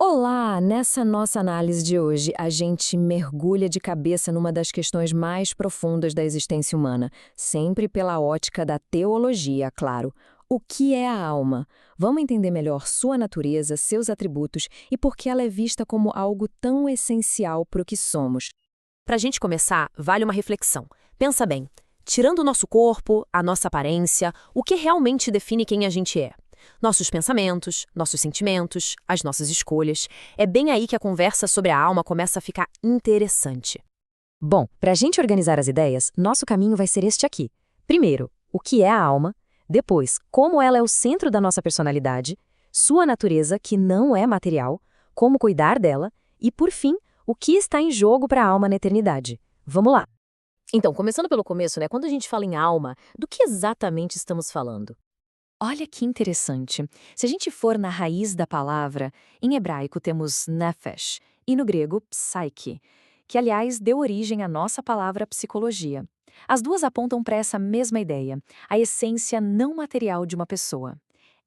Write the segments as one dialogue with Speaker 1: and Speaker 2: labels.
Speaker 1: Olá! Nessa nossa análise de hoje, a gente mergulha de cabeça numa das questões mais profundas da existência humana, sempre pela ótica da teologia, claro. O que é a alma? Vamos entender melhor sua natureza, seus atributos e por que ela é vista como algo tão essencial para o que somos.
Speaker 2: Para a gente começar, vale uma reflexão. Pensa bem, tirando o nosso corpo, a nossa aparência, o que realmente define quem a gente é? Nossos pensamentos, nossos sentimentos, as nossas escolhas. É bem aí que a conversa sobre a alma começa a ficar interessante.
Speaker 3: Bom, para a gente organizar as ideias, nosso caminho vai ser este aqui. Primeiro, o que é a alma? Depois, como ela é o centro da nossa personalidade, sua natureza, que não é material, como cuidar dela, e, por fim, o que está em jogo para a alma na eternidade. Vamos lá!
Speaker 2: Então, começando pelo começo, quando a gente fala em alma, do que exatamente estamos falando?
Speaker 3: Olha que interessante. Se a gente for na raiz da palavra, em hebraico temos nefesh e no grego psyche, que aliás deu origem à nossa palavra psicologia. As duas apontam para essa mesma ideia, a essência não material de uma pessoa.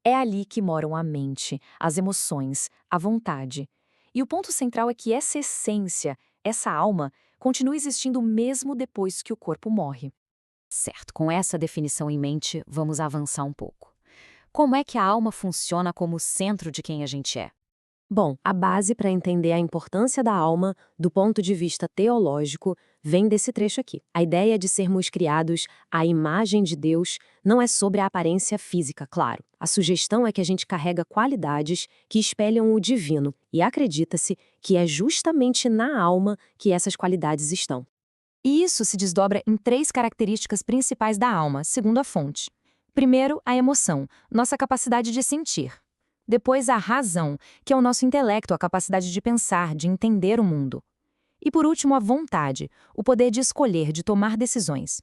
Speaker 3: É ali que moram a mente, as emoções, a vontade. E o ponto central é que essa essência, essa alma, continua existindo mesmo depois que o corpo morre.
Speaker 4: Certo, com essa definição em mente, vamos avançar um pouco. Como é que a alma funciona como centro de quem a gente é?
Speaker 3: Bom, a base para entender a importância da alma, do ponto de vista teológico, vem desse trecho aqui. A ideia de sermos criados à imagem de Deus não é sobre a aparência física, claro. A sugestão é que a gente carrega qualidades que espelham o divino, e acredita-se que é justamente na alma que essas qualidades estão.
Speaker 4: E isso se desdobra em três características principais da alma, segundo a fonte. Primeiro, a emoção, nossa capacidade de sentir. Depois, a razão, que é o nosso intelecto, a capacidade de pensar, de entender o mundo. E por último, a vontade, o poder de escolher, de tomar decisões.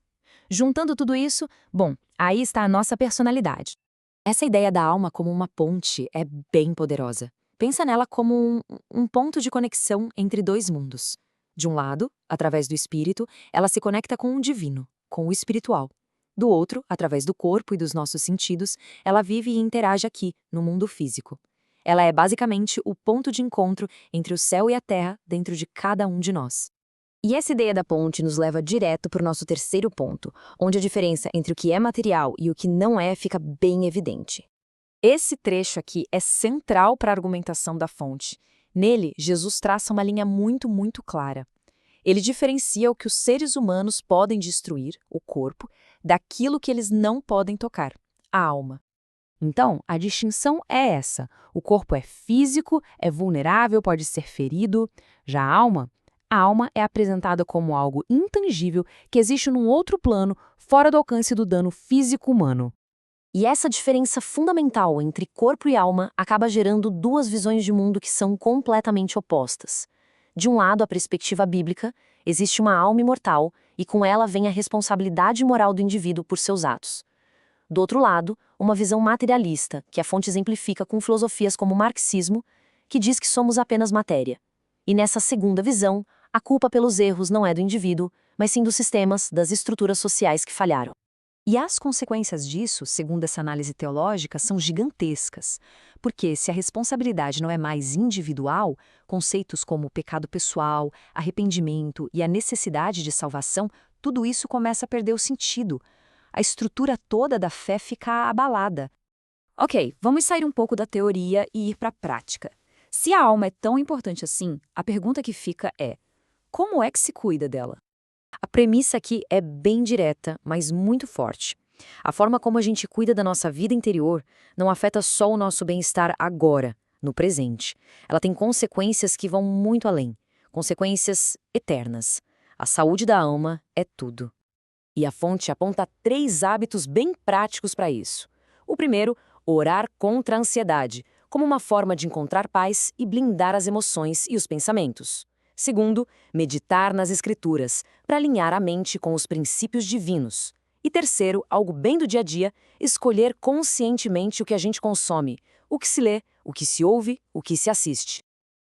Speaker 4: Juntando tudo isso, bom, aí está a nossa personalidade.
Speaker 3: Essa ideia da alma como uma ponte é bem poderosa. Pensa nela como um ponto de conexão entre dois mundos. De um lado, através do espírito, ela se conecta com o divino, com o espiritual. Do outro, através do corpo e dos nossos sentidos, ela vive e interage aqui, no mundo físico. Ela é basicamente o ponto de encontro entre o céu e a terra dentro de cada um de nós.
Speaker 2: E essa ideia da ponte nos leva direto para o nosso terceiro ponto, onde a diferença entre o que é material e o que não é fica bem evidente. Esse trecho aqui é central para a argumentação da fonte. Nele, Jesus traça uma linha muito clara. Ele diferencia o que os seres humanos podem destruir, o corpo, daquilo que eles não podem tocar, a alma. Então, a distinção é essa. O corpo é físico, é vulnerável, pode ser ferido. Já a alma é apresentada como algo intangível que existe num outro plano, fora do alcance do dano físico humano.
Speaker 3: E essa diferença fundamental entre corpo e alma acaba gerando duas visões de mundo que são completamente opostas. De um lado, a perspectiva bíblica, existe uma alma imortal e com ela vem a responsabilidade moral do indivíduo por seus atos. Do outro lado, uma visão materialista, que a fonte exemplifica com filosofias como o marxismo, que diz que somos apenas matéria. E nessa segunda visão, a culpa pelos erros não é do indivíduo, mas sim dos sistemas, das estruturas sociais que falharam.
Speaker 4: E as consequências disso, segundo essa análise teológica, são gigantescas. Porque se a responsabilidade não é mais individual, conceitos como pecado pessoal, arrependimento e a necessidade de salvação, tudo isso começa a perder o sentido. A estrutura toda da fé fica abalada. Ok, vamos sair um pouco da teoria e ir para a prática. Se a alma é tão importante assim, a pergunta que fica é: como é que se cuida dela?
Speaker 2: A premissa aqui é bem direta, mas muito forte. A forma como a gente cuida da nossa vida interior não afeta só o nosso bem-estar agora, no presente. Ela tem consequências que vão muito além, consequências eternas. A saúde da alma é tudo. E a fonte aponta 3 hábitos bem práticos para isso. O primeiro, orar contra a ansiedade, como uma forma de encontrar paz e blindar as emoções e os pensamentos. Segundo, meditar nas escrituras, para alinhar a mente com os princípios divinos. E terceiro, algo bem do dia a dia, escolher conscientemente o que a gente consome, o que se lê, o que se ouve, o que se assiste.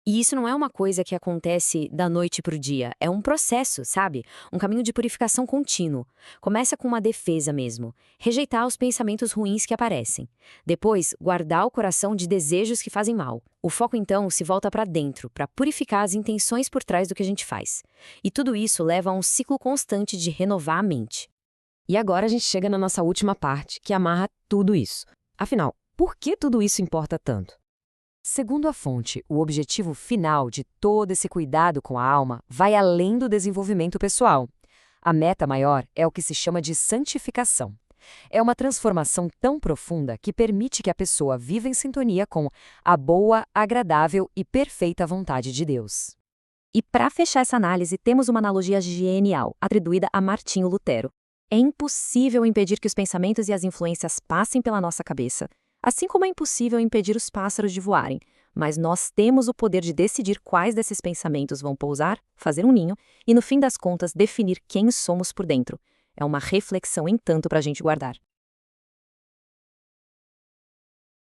Speaker 2: E isso não é uma coisa que acontece da noite para o dia, é um processo, sabe? Um caminho de purificação contínuo. Começa com uma defesa mesmo, rejeitar os pensamentos ruins que aparecem. Depois, guardar o coração de desejos que fazem mal. O foco então se volta para dentro, para purificar as intenções por trás do que a gente faz. E tudo isso leva a um ciclo constante de renovar a mente.
Speaker 1: E agora a gente chega na nossa última parte, que amarra tudo isso. Afinal, por que tudo isso importa tanto? Segundo a fonte, o objetivo final de todo esse cuidado com a alma vai além do desenvolvimento pessoal. A meta maior é o que se chama de santificação. É uma transformação tão profunda que permite que a pessoa viva em sintonia com a boa, agradável e perfeita vontade de Deus.
Speaker 3: E para fechar essa análise, temos uma analogia genial, atribuída a Martinho Lutero. É impossível impedir que os pensamentos e as influências passem pela nossa cabeça, assim como é impossível impedir os pássaros de voarem, mas nós temos o poder de decidir quais desses pensamentos vão pousar, fazer um ninho e, no fim das contas, definir quem somos por dentro. É uma reflexão em tanto para a gente guardar.